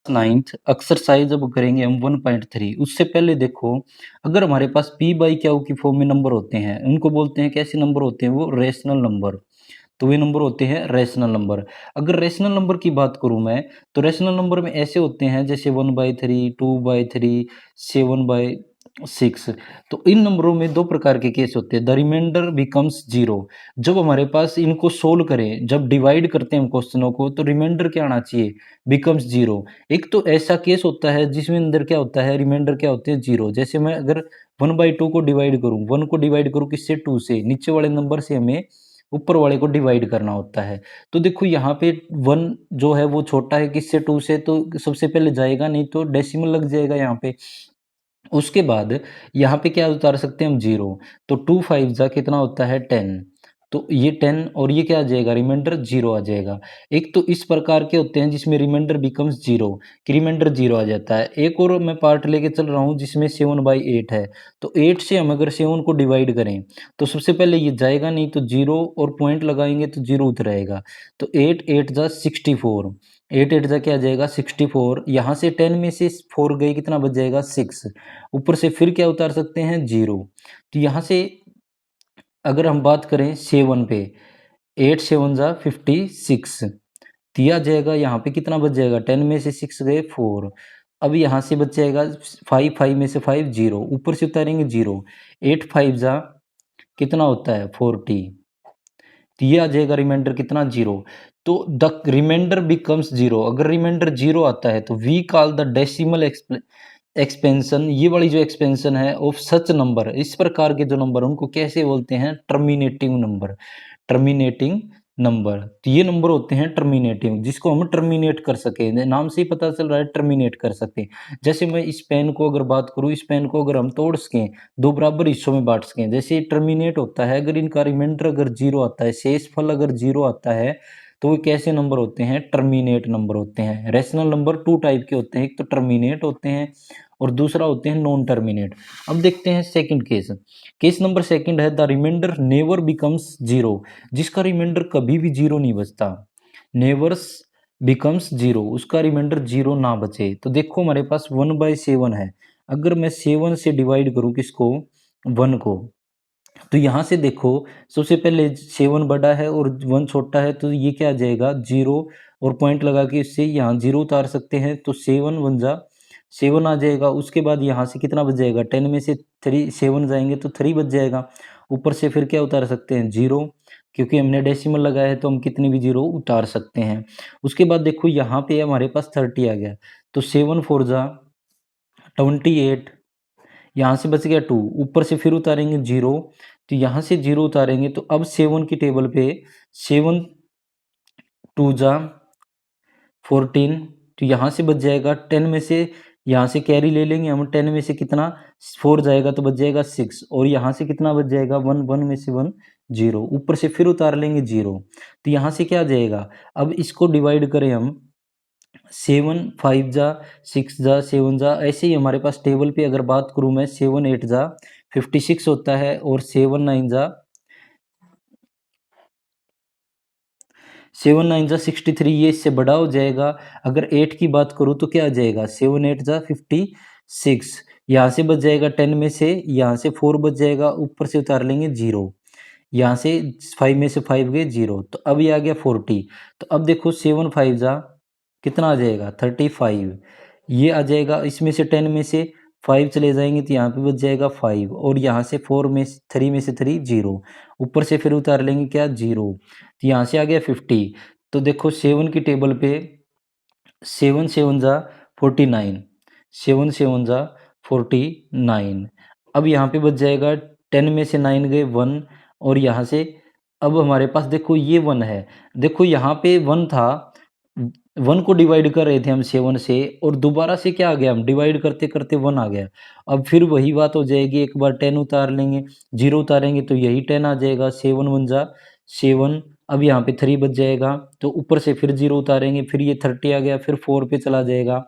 Ninth exercise अब करेंगे हम 1.3। उससे पहले देखो, अगर हमारे पास पी बाई क्यू की फॉर्म में नंबर होते हैं, उनको बोलते हैं कैसे नंबर होते हैं, वो रेशनल नंबर। तो वे नंबर होते हैं रेशनल नंबर। अगर रेशनल नंबर की बात करूं मैं, तो रेशनल नंबर में ऐसे होते हैं जैसे 1/3, 2/3, 7/6। तो इन नंबरों में दो प्रकार के केस होते हैं। The remainder becomes zero. जब हमारे पास इनको सोल्व करें, जब डिवाइड करते हैं हम क्वेश्चनों को, तो रिमाइंडर क्या आना चाहिए, बिकम्स जीरो। एक तो ऐसा केस होता है जिसमें अंदर क्या होता है, रिमाइंडर क्या होते हैं, जीरो। जैसे मैं अगर 1/2 को डिवाइड करूं, 1 को डिवाइड करूं किससे, 2 से, नीचे वाले नंबर से हमें ऊपर वाले को डिवाइड करना होता है। तो देखो यहाँ पे 1 जो है वो छोटा है किससे, 2 से, तो सबसे पहले जाएगा नहीं, तो डेसिमल लग जाएगा यहाँ पे। उसके बाद यहाँ पे क्या उतार सकते हैं हम, जीरो। तो 2 5 जा कितना होता है, 10। तो ये 10 और ये क्या आ जाएगा, रिमाइंडर जीरो आ जाएगा। एक तो इस प्रकार के होते हैं जिसमें रिमाइंडर बिकम्स जीरो, कि रिमाइंडर जीरो आ जाता है। एक और मैं पार्ट लेके चल रहा हूँ जिसमें 7/8 है। तो 8 से हम अगर 7 को डिवाइड करें, तो सबसे पहले ये जाएगा नहीं, तो जीरो और पॉइंट लगाएंगे तो जीरो उतर आएगा। तो 8 8 जा 64, 8 8 जा क्या आ जाएगा, 64। यहाँ से 10 में से 4 गए, कितना बच जाएगा, 6। ऊपर से फिर क्या उतार सकते हैं, जीरो। तो यहाँ से अगर हम बात करें 7 पे, 8 7 जा 56 दिया जाएगा। यहाँ पे कितना बच जाएगा, 10 में से 6 गए, 4। अब यहाँ से बच जाएगा 5, 5 में से 5 जीरो, ऊपर से उतारेंगे जीरो। 8 5 जा कितना होता है, 40। तो ये आ जाएगा रिमाइंडर कितना, जीरो। तो द रिमाइंडर बिकम्स जीरो। अगर रिमाइंडर जीरो आता है तो we call the decimal expansion, ये वाली जो एक्सपेंशन है ऑफ सच नंबर, इस प्रकार के जो नंबर उनको कैसे बोलते हैं, टर्मिनेटिंग नंबर। टर्मिनेटिंग नंबर, तो ये नंबर होते हैं टर्मिनेटिंग, जिसको हम टर्मिनेट कर सके, नाम से ही पता चल रहा है टर्मिनेट कर सकते हैं। जैसे मैं इस पेन को अगर बात करूं, इस पेन को अगर हम तोड़ सकें, दो बराबर हिस्सों में बांट सकें, जैसे टर्मिनेट होता है, अगर इनका रिमाइंडर अगर जीरो आता है, शेषफल अगर जीरो आता है, तो वो कैसे नंबर होते हैं, टर्मिनेट नंबर होते हैं। रेशनल नंबर टू टाइप के होते हैं, एक तो टर्मिनेट होते हैं और दूसरा होते हैं नॉन टर्मिनेट। अब देखते हैं second case. Case number second है, the remainder never becomes zero. जिसका रिमाइंडर कभी भी जीरो नहीं बचता, नेवर्स बिकम्स जीरो, उसका रिमाइंडर जीरो ना बचे। तो देखो हमारे पास 1/7 है। अगर मैं 7 से डिवाइड करूं किसको, 1 को, तो यहाँ से देखो सबसे पहले 7 बड़ा है और 1 छोटा है, तो ये क्या आ जाएगा, जीरो। और पॉइंट लगा के इससे यहाँ जीरो उतार सकते हैं, तो 7 1 जा 7 आ जाएगा। उसके बाद यहाँ से कितना बच जाएगा, 10 में से 3 7 जाएंगे तो 3 बच जाएगा। ऊपर से फिर क्या उतार सकते हैं, जीरो, क्योंकि हमने डेसिमल लगाया है तो हम कितनी भी जीरो उतार सकते हैं। उसके बाद देखो यहाँ पे हमारे पास 30 आ गया, तो 7 4 जा 28, यहाँ से बच गया 2, ऊपर से फिर उतारेंगे जीरो, तो यहाँ से जीरो उतारेंगे तो अब 7 की टेबल पे 7 2 जा 14, तो यहाँ से बच जाएगा 10 में से, यहाँ से कैरी ले लेंगे हम, 10 में से कितना 4 जाएगा तो बच जाएगा 6, और यहाँ से कितना बच जाएगा 1, 1 में से 1 जीरो, ऊपर से फिर उतार लेंगे जीरो। तो यहाँ से क्या आ जाएगा, अब इसको डिवाइड करें हम, 7 5 जा 6 जा 7 जा, ऐसे ही हमारे पास टेबल पे अगर बात करूं मैं, 7 8 जा 56 होता है, और 7 9 जा 63, ये इससे बड़ा हो जाएगा। अगर 8 की बात करूं तो क्या आ जाएगा, 7 8 जा 56, यहाँ से बच जाएगा 10 में से, यहाँ से 4 बच जाएगा, ऊपर से उतार लेंगे जीरो, यहाँ से 5 में से 5 गए जीरो, तो अब ये आ गया 40। तो अब देखो 7 5 जा कितना आ जाएगा, 35, ये आ जाएगा। इसमें से 10 में से 5 चले जाएंगे तो यहाँ पे बच जाएगा 5, और यहाँ से 4 में 3 में से 3 जीरो, ऊपर से फिर उतार लेंगे क्या, जीरो, तो यहाँ से आ गया 50। तो देखो 7 की टेबल पे 7 7 जा 49, 7 7 जा 49। अब यहाँ पे बच जाएगा 10 में से 9 गए 1, और यहाँ से अब हमारे पास देखो ये 1 है, देखो यहाँ पे 1 था, 1 को डिवाइड कर रहे थे हम 7 से, और दोबारा से क्या आ गया, हम डिवाइड करते करते 1 आ गया। अब फिर वही बात हो जाएगी, एक बार 10 उतार लेंगे, जीरो उतारेंगे तो यही 10 आ जाएगा, 7 1 जा 7 अब यहाँ पे 3 बच जाएगा, तो ऊपर से फिर 0 उतारेंगे, फिर ये 30 आ गया, फिर 4 पे चला जाएगा,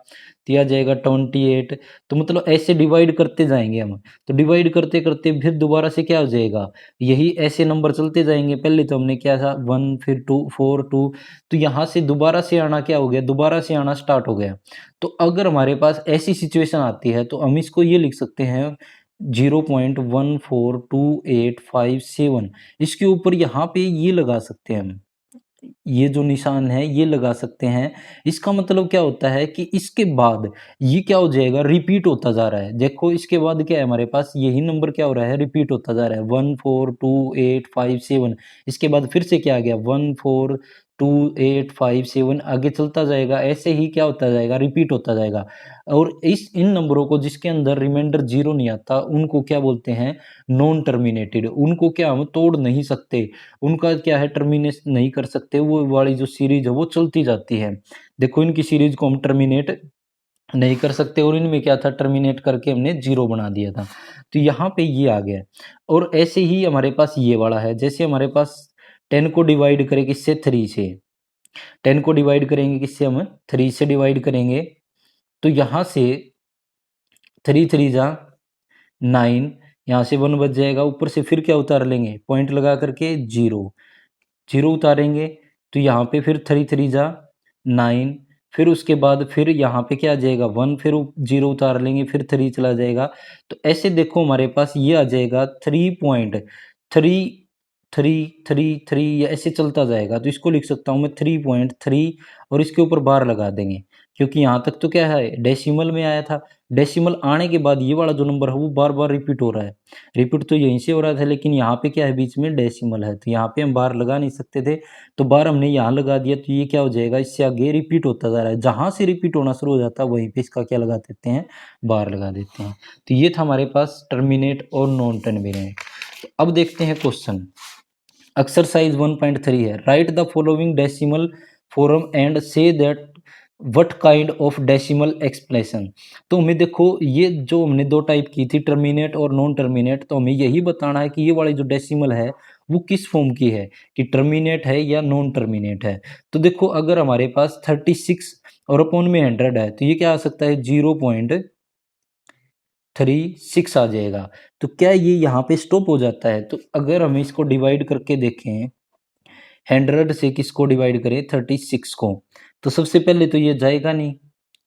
तो यह आ जाएगा 28। तो मतलब ऐसे डिवाइड करते जाएंगे हम। तो डिवाइड करते करते फिर दोबारा से क्या हो जाएगा, यही ऐसे नंबर चलते जाएंगे। पहले तो हमने क्या था 1, फिर 2, 4, 2, तो यहाँ से दोबारा से आना क्या हो गया, दोबारा से आना स्टार्ट हो गया। तो अगर हमारे पास ऐसी सिचुएशन आती है तो हम इसको ये लिख सकते हैं 0.142857, इसके ऊपर यहाँ पे ये लगा सकते हैं हम, ये जो निशान है ये लगा सकते हैं। इसका मतलब क्या होता है कि इसके बाद ये क्या हो जाएगा, रिपीट होता जा रहा है। देखो इसके बाद क्या है, हमारे पास यही नंबर क्या हो रहा है, रिपीट होता जा रहा है 14285 इसके बाद फिर से क्या आ गया 14285 आगे चलता जाएगा। ऐसे ही क्या होता जाएगा, रिपीट होता जाएगा। और इन नंबरों को जिसके अंदर रिमाइंडर 0 नहीं आता उनको क्या बोलते हैं, नॉन टर्मिनेटेड। उनको क्या हम तोड़ नहीं सकते, उनका क्या है टर्मिनेट नहीं कर सकते, वो वाली जो सीरीज है वो चलती जाती है। देखो इनकी सीरीज को हम टर्मिनेट नहीं कर सकते और इनमें क्या था, टर्मिनेट करके हमने 0 बना दिया था। तो यहाँ पे ये आ गया। और ऐसे ही हमारे पास ये वाला है, जैसे हमारे पास 10 को डिवाइड करें किससे, 3 से। 10 को डिवाइड करेंगे किससे, हम 3 से डिवाइड करेंगे। तो यहाँ से 3 3 जा 9, यहाँ से 1 बच जाएगा, ऊपर से फिर क्या उतार लेंगे, पॉइंट लगा करके 0 0 उतारेंगे। तो यहाँ पे फिर 3 3 जा 9, फिर उसके बाद फिर यहाँ पे क्या आ जाएगा 1, फिर 0 उतार लेंगे, फिर 3 चला जाएगा। तो ऐसे देखो हमारे पास ये आ जाएगा 3.3333 या ऐसे चलता जाएगा। तो इसको लिख सकता हूँ मैं 3.3 और इसके ऊपर बार लगा देंगे, क्योंकि यहाँ तक तो क्या है डेसिमल में आया था। डेसिमल आने के बाद ये वाला जो नंबर है वो बार बार रिपीट हो रहा है। रिपीट तो यहीं से हो रहा था, लेकिन यहाँ पे क्या है बीच में डेसिमल है, तो यहाँ पे हम बार लगा नहीं सकते थे, तो बार हमने यहाँ लगा दिया। तो ये क्या हो जाएगा, इससे आगे रिपीट होता जा रहा है, जहाँ से रिपीट होना शुरू हो जाता है वहीं पे इसका क्या लगा देते हैं, बार लगा देते हैं। तो ये था हमारे पास टर्मिनेट और नॉन टर्मिनेट। अब देखते हैं क्वेश्चन। एक्सरसाइज 1.3 है, right the following decimal form and say that what kind of decimal expression. तो हमें देखो ये जो हमने दो टाइप की थी, टर्मिनेट और नॉन टर्मिनेट, तो हमें यही बताना है कि ये वाली जो डेसिमल है वो किस फॉर्म की है, कि टर्मिनेट है या नॉन टर्मिनेट है। तो देखो अगर हमारे पास 36 और अपॉन में 100 है, तो ये क्या आ सकता है 0.36 आ जाएगा। तो क्या ये यहाँ पे स्टॉप हो जाता है? तो अगर हम इसको डिवाइड करके देखें, 100 से किसको डिवाइड करें, 36 को, तो सबसे पहले तो ये जाएगा नहीं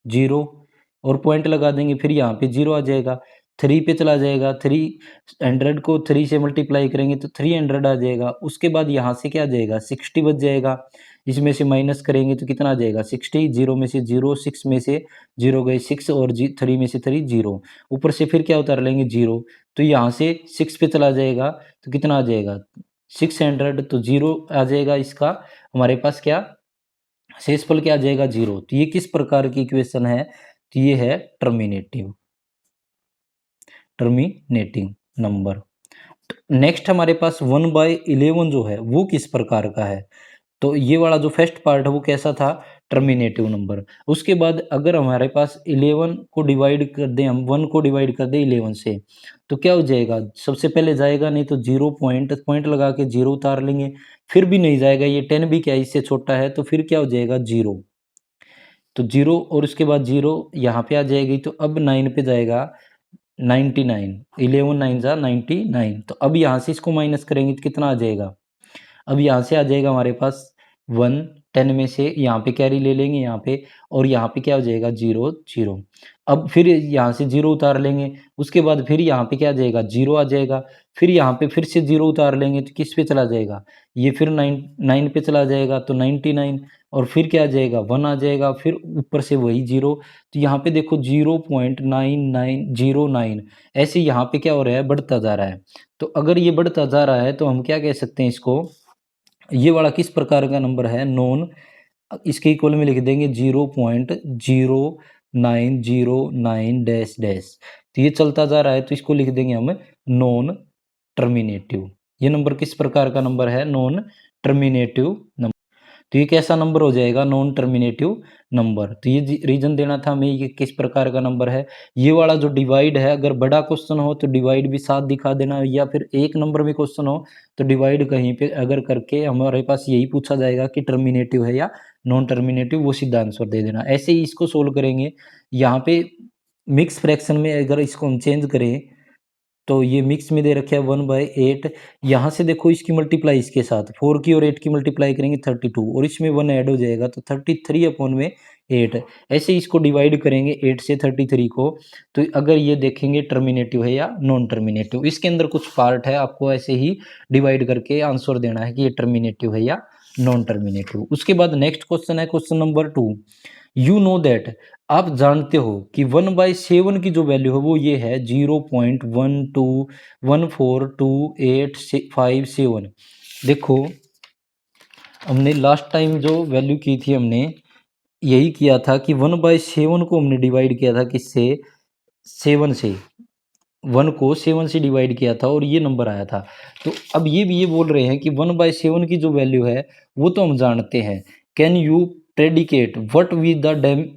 0, और पॉइंट लगा देंगे, फिर यहाँ पे 0 आ जाएगा, 3 पे चला जाएगा, 300 को 3 से मल्टीप्लाई करेंगे तो 300 आ जाएगा। उसके बाद यहाँ से क्या आ जाएगा 60 बच जाएगा, इसमें से माइनस करेंगे तो कितना आ जाएगा 60, 0 में से 0, 6 में से 0 गए 6, और 3 में से 3 0, ऊपर से फिर क्या उतार लेंगे 0, तो यहाँ से 6 पे चला जाएगा तो कितना आ जाएगा 600, तो 0 आ जाएगा इसका हमारे पास क्या शेषफल क्या आ जाएगा 0। तो ये किस प्रकार की इक्वेशन है, तो ये है टर्मिनेटिंग नंबर। नेक्स्ट हमारे पास 1/11 जो है वो किस प्रकार का है, तो ये वाला जो फर्स्ट पार्ट है वो कैसा था, टर्मिनेटिव नंबर। उसके बाद अगर हमारे पास 11 को डिवाइड कर दें, हम 1 को डिवाइड कर दें 11 से, तो क्या हो जाएगा, सबसे पहले जाएगा नहीं तो 0 पॉइंट लगा के 0 उतार लेंगे, फिर भी नहीं जाएगा, ये 10 भी क्या इससे छोटा है, तो फिर क्या हो जाएगा 0, तो 0 और उसके बाद 0 यहाँ पे आ जाएगी, तो अब 9 पे जाएगा 99, 11 9 जा 99, तो अब यहाँ से इसको माइनस करेंगे तो कितना आ जाएगा, अब यहाँ से आ जाएगा हमारे पास 1, 10 में से यहाँ पे कैरी ले लेंगे यहाँ पे, और यहाँ पे क्या हो जाएगा 0 0, अब फिर यहाँ से 0 उतार लेंगे, उसके बाद फिर यहाँ पे क्या आ जाएगा 0 आ जाएगा, फिर यहाँ पे फिर से 0 उतार लेंगे तो किस पे चला जाएगा, ये फिर 9 पे चला जाएगा तो 99, और फिर क्या आ जाएगा 1 आ जाएगा, फिर ऊपर से वही 0, तो यहाँ पे देखो 0.9909, ऐसे यहाँ पे क्या हो रहा है बढ़ता जा रहा है। तो अगर ये बढ़ता जा रहा है तो हम क्या कह सकते हैं इसको, ये वाला किस प्रकार का नंबर है, नॉन, इसके इक्वल में लिख देंगे 0.0909 डैश डैश, तो ये चलता जा रहा है तो इसको लिख देंगे हम नॉन टर्मिनेटिव। ये नंबर किस प्रकार का नंबर है, नॉन टर्मिनेटिव नंबर। तो ये कैसा नंबर हो जाएगा, नॉन टर्मिनेटिव नंबर। तो ये रीजन देना था हमें, ये किस प्रकार का नंबर है। ये वाला जो डिवाइड है, अगर बड़ा क्वेश्चन हो तो डिवाइड भी साथ दिखा देना, या फिर एक नंबर में क्वेश्चन हो तो डिवाइड कहीं पे अगर करके हमारे पास यही पूछा जाएगा कि टर्मिनेटिव है या नॉन टर्मिनेटिव, वो सीधा आंसर दे देना। ऐसे ही इसको सोल्व करेंगे। यहाँ पे मिक्स फ्रैक्शन में अगर इसको हम चेंज करें तो ये मिक्स में दे रखा है 1/8। यहाँ से देखो इसकी मल्टीप्लाई इसके साथ 4 की और 8 की मल्टीप्लाई करेंगे 32, और इसमें 1 ऐड हो जाएगा तो 33/8। ऐसे इसको डिवाइड करेंगे 8 से 33 को, तो अगर ये देखेंगे टर्मिनेटिव है या नॉन टर्मिनेटिव। इसके अंदर कुछ पार्ट है, आपको ऐसे ही डिवाइड करके आंसर देना है कि ये टर्मिनेटिव है या नॉन टर्मिनेटिव। उसके बाद नेक्स्ट क्वेश्चन है question number 2। You know that, आप जानते हो कि 1/7 की जो वैल्यू है वो ये है 0.12142857। देखो हमने लास्ट टाइम जो वैल्यू की थी, हमने यही किया था कि 1/7 को हमने डिवाइड किया था किससे, 7 से। 1 को 7 से डिवाइड किया था और ये नंबर आया था। तो अब ये भी ये बोल रहे हैं कि 1/7 की जो वैल्यू है वो तो हम जानते हैं। Can you predicate what with the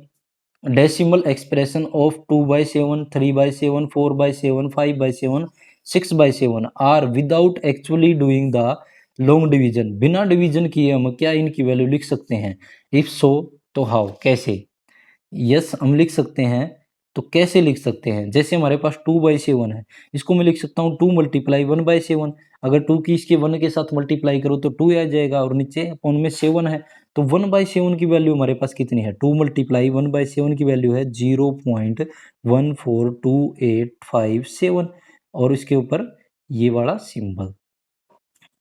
decimal expression of 2/7, 3/7, 4/7, 5/7, 6/7 are without actually doing the long division. बिना डिवीजन किए हम क्या इनकी वैल्यू लिख सकते हैं? इफ सो तो हाउ, कैसे? यस हम लिख सकते हैं। तो कैसे लिख सकते हैं? जैसे हमारे पास 2/7 है, इसको मैं लिख सकता हूँ 2 × 1/7। अगर 2 की इसके 1 के साथ मल्टीप्लाई करो तो 2 आ जाएगा, और नीचे अपॉन में 7 है। तो 1/7 की वैल्यू हमारे पास कितनी है? 2 × 1/7 की वैल्यू है 0.142857, और इसके ऊपर ये वाला सिंबल।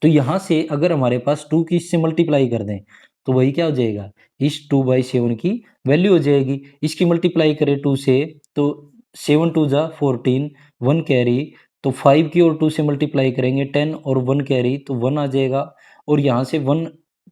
तो यहाँ से अगर हमारे पास 2 की इससे मल्टीप्लाई कर दें तो वही क्या हो जाएगा, इस 2/7 की वैल्यू हो जाएगी। इसकी मल्टीप्लाई करें 2 से तो 7 2 जा 14, 1 कैरी, तो 5 की और 2 से मल्टीप्लाई करेंगे 10 और 1 कैरी तो 1 आ जाएगा, और यहाँ से 1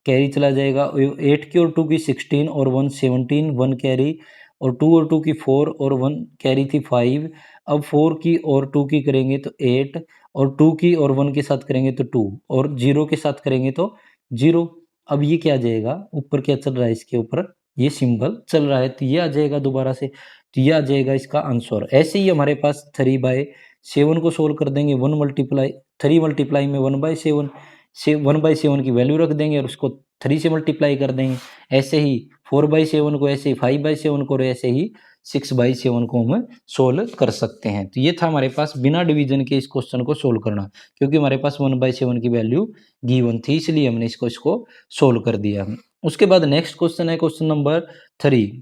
कैरी चला जाएगा। 8 की और 2 की 16 और 1 17, 1 कैरी, और 2 और 2 की 4 और 1 कैरी थी 5। अब 4 की और 2 की करेंगे तो 8, और 2 की और 1 के साथ करेंगे तो 2, और 0 के साथ करेंगे तो 0। अब ये क्या आ जाएगा, ऊपर क्या चल रहा है, इसके ऊपर ये सिंबल चल रहा है, तो ये आ जाएगा दोबारा से। तो ये आ जाएगा इसका आंसर। ऐसे ही हमारे पास 3/7 को सोल्व कर देंगे। 3 मल्टीप्लाई में 1/7 से 1/7 की वैल्यू रख देंगे और उसको 3 से मल्टीप्लाई कर देंगे। ऐसे ही 4/7 को, ऐसे ही 5/7 को, और ऐसे ही 6/7 को हम सोल्व कर सकते हैं। तो ये था हमारे पास बिना डिवीजन के इस क्वेश्चन को सोल्व करना, क्योंकि हमारे पास 1/7 की वैल्यू गिवन थी, इसलिए हमने इसको सोल्व कर दिया। उसके बाद नेक्स्ट क्वेश्चन है क्वेश्चन नंबर 3।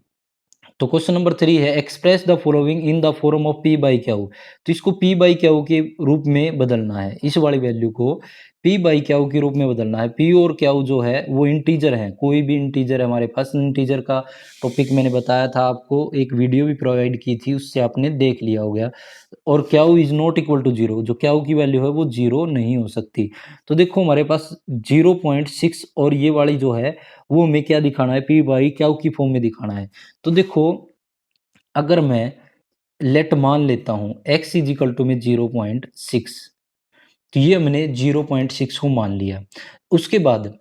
तो क्वेश्चन नंबर 3 है express the following in the form of P/Q। तो इसको P/Q के रूप में बदलना है, इस वाली वैल्यू को P/Q के रूप में बदलना है। P और Q जो है वो इंटीजर है, कोई भी इंटीजर है हमारे पास। इंटीजर का टॉपिक मैंने बताया था आपको, एक वीडियो भी प्रोवाइड की थी, उससे आपने देख लिया हो गया। और Q is not equal to 0, जो Q की वैल्यू है वो 0 नहीं हो सकती। तो देखो हमारे पास 0.6 और ये वाली जो है वो हमें क्या दिखाना है, P/Q की फॉर्म में दिखाना है। तो देखो अगर मैं लेट मान लेता हूं x इज इक्वल टू में 0.6, तो ये हमने 0.6 को मान लिया। उसके बाद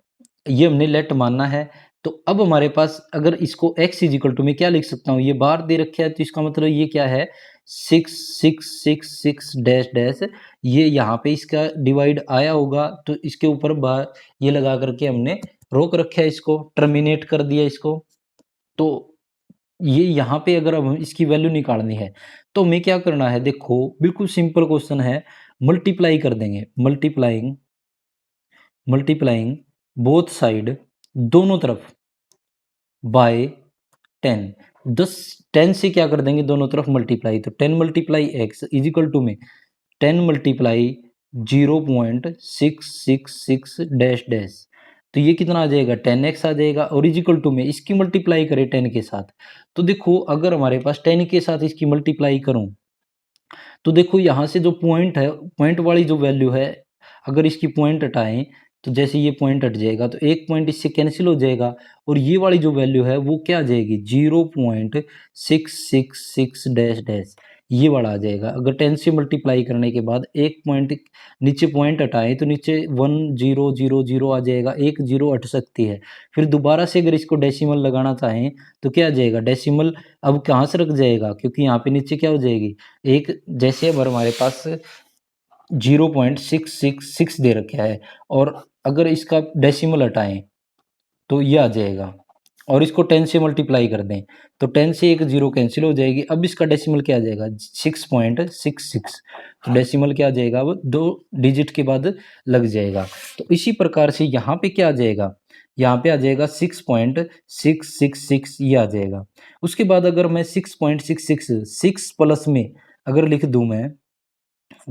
ये हमने लेट मानना है। तो अब हमारे पास अगर इसको x इज इक्वल टू में क्या लिख सकता हूँ, ये बार दे रखा है, तो इसका मतलब ये क्या है 6 डैश डैश। ये यहाँ पे इसका डिवाइड आया होगा, तो इसके ऊपर बार ये लगा करके हमने रोक रखा है, इसको टर्मिनेट कर दिया इसको। तो ये यहाँ पे अगर अब इसकी वैल्यू निकालनी है तो हमें क्या करना है, देखो बिल्कुल सिंपल क्वेश्चन है, मल्टीप्लाई कर देंगे। मल्टीप्लाइंग बोथ साइड, दोनों तरफ बाय 10। 10 से क्या कर देंगे, दोनों तरफ मल्टीप्लाई, तो 10 multiply X is equal to में 10 मल्टीप्लाई 0.666 डैश डैश। तो ये कितना आ जाएगा 10x आ जाएगा, और इज इक्वल टू में इसकी मल्टीप्लाई करें 10 के साथ। तो देखो अगर हमारे पास 10 के साथ इसकी मल्टीप्लाई करूं तो देखो यहाँ से जो पॉइंट है, पॉइंट वाली जो वैल्यू है, अगर इसकी पॉइंट हटाएं तो जैसे ये पॉइंट हट जाएगा तो एक पॉइंट इससे कैंसिल हो जाएगा, और ये वाली जो वैल्यू है वो क्या आ जाएगी 0.666 डैश डैश। ये वाला आ जाएगा। अगर 10 से मल्टीप्लाई करने के बाद एक पॉइंट नीचे पॉइंट हटाएं तो नीचे 1 0 0 0 आ जाएगा, एक जीरो हट सकती है। फिर दोबारा से अगर इसको डेसिमल लगाना चाहें तो क्या आ जाएगा, डेसिमल अब कहाँ से रख जाएगा, क्योंकि यहाँ पे नीचे क्या हो जाएगी, एक जैसे अब हमारे पास 0.666 दे रखा है और अगर इसका डेसिमल हटाएं तो ये आ जाएगा और इसको 10 से मल्टीप्लाई कर दें तो 10 से एक जीरो कैंसिल हो जाएगी। अब इसका डेसिमल क्या आ जाएगा, 6.66। तो डेसिमल क्या आ जाएगा, अब 2 डिजिट के बाद लग जाएगा। तो इसी प्रकार से यहाँ पे क्या आ जाएगा, यहाँ पे आ जाएगा 6.666, ये आ जाएगा। उसके बाद अगर मैं 6.666 6 प्लस में अगर लिख दूं मैं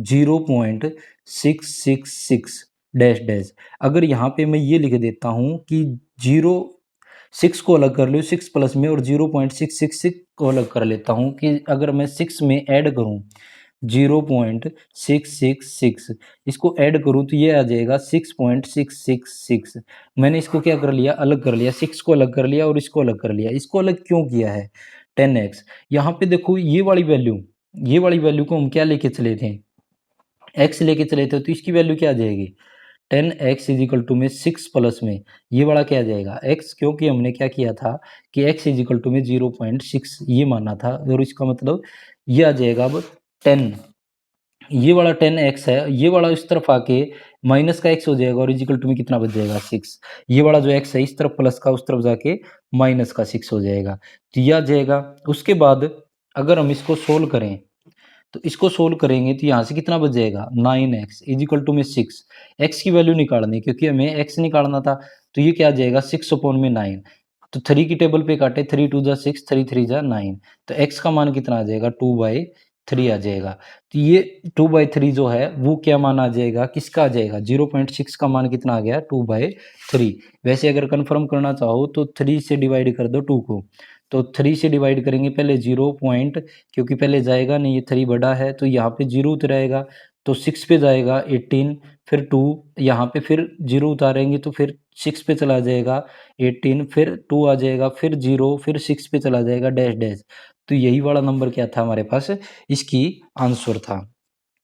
0.666 डैश डैश, अगर यहाँ पे मैं ये लिख देता हूँ कि 6 को अलग कर लो 6 प्लस में और 0.666 को अलग कर लेता हूँ कि अगर मैं 6 में ऐड करूँ 0.666, इसको ऐड करूँ तो ये आ जाएगा 6.666। मैंने इसको क्या कर लिया, अलग कर लिया, 6 को अलग कर लिया और इसको अलग कर लिया। इसको अलग क्यों किया है, 10x। यहाँ पे देखो ये वाली वैल्यू को हम क्या लेके चले थे, x लेके चले थे, तो इसकी वैल्यू क्या आ जाएगी, 10x इज इक्वल टू में 6 प्लस में ये वाला क्या आ जाएगा x, क्योंकि हमने क्या किया था कि x इज इक्वल टू में 0.6 ये माना था और इसका मतलब ये आ जाएगा अब 10, ये वाला 10x है, ये वाला इस तरफ आके माइनस का x हो जाएगा और इजिकल टू में कितना बच जाएगा 6। ये वाला जो x है इस तरफ प्लस का उस तरफ जाके माइनस का 6 हो जाएगा, तो ये आ जाएगा। उसके बाद अगर हम इसको सोल्व करें तो इसको सोल्व करेंगे तो यहाँ से कितना बच जाएगा 9x इजिकल टू में 6, x की वैल्यू निकालनी है क्योंकि हमें x निकालना था, तो ये क्या आ जाएगा 6 अपॉन में 9। तो 3 की टेबल पे काटे 3 2 जा 6 3 3 जा 9, तो x का मान कितना आ जाएगा 2/3 आ जाएगा। तो ये 2/3 जो है वो क्या मान आ जाएगा, किसका आ जाएगा 0.6 का मान कितना आ गया 2/3। वैसे अगर कंफर्म करना चाहो तो 3 से डिवाइड कर दो 2 को, तो 3 से डिवाइड करेंगे पहले 0 पॉइंट, क्योंकि पहले जाएगा नहीं ये 3 बड़ा है तो यहाँ पे 0 उतरेगा, तो 6 पे जाएगा 18, फिर 2 यहाँ पे फिर 0 उतारेंगे तो फिर 6 पे चला जाएगा 18, फिर 2 आ जाएगा, फिर 0, फिर 6 पे चला जाएगा डैश डैश। तो यही वाला नंबर क्या था हमारे पास, इसकी आंसर था।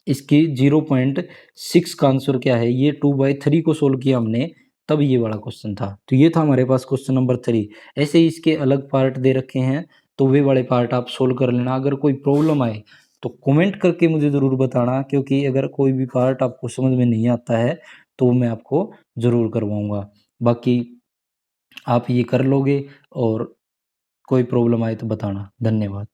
इसकी 0.6 का आंसर क्या है, ये 2/3 को सोल्व किया हमने तब ये वाला क्वेश्चन था। तो ये था हमारे पास क्वेश्चन नंबर 3। ऐसे ही इसके अलग पार्ट दे रखे हैं तो वे वाले पार्ट आप सोल्व कर लेना। अगर कोई प्रॉब्लम आए तो कमेंट करके मुझे ज़रूर बताना, क्योंकि अगर कोई भी पार्ट आपको समझ में नहीं आता है तो मैं आपको ज़रूर करवाऊँगा। बाकी आप ये कर लोगे और कोई प्रॉब्लम आए तो बताना। धन्यवाद।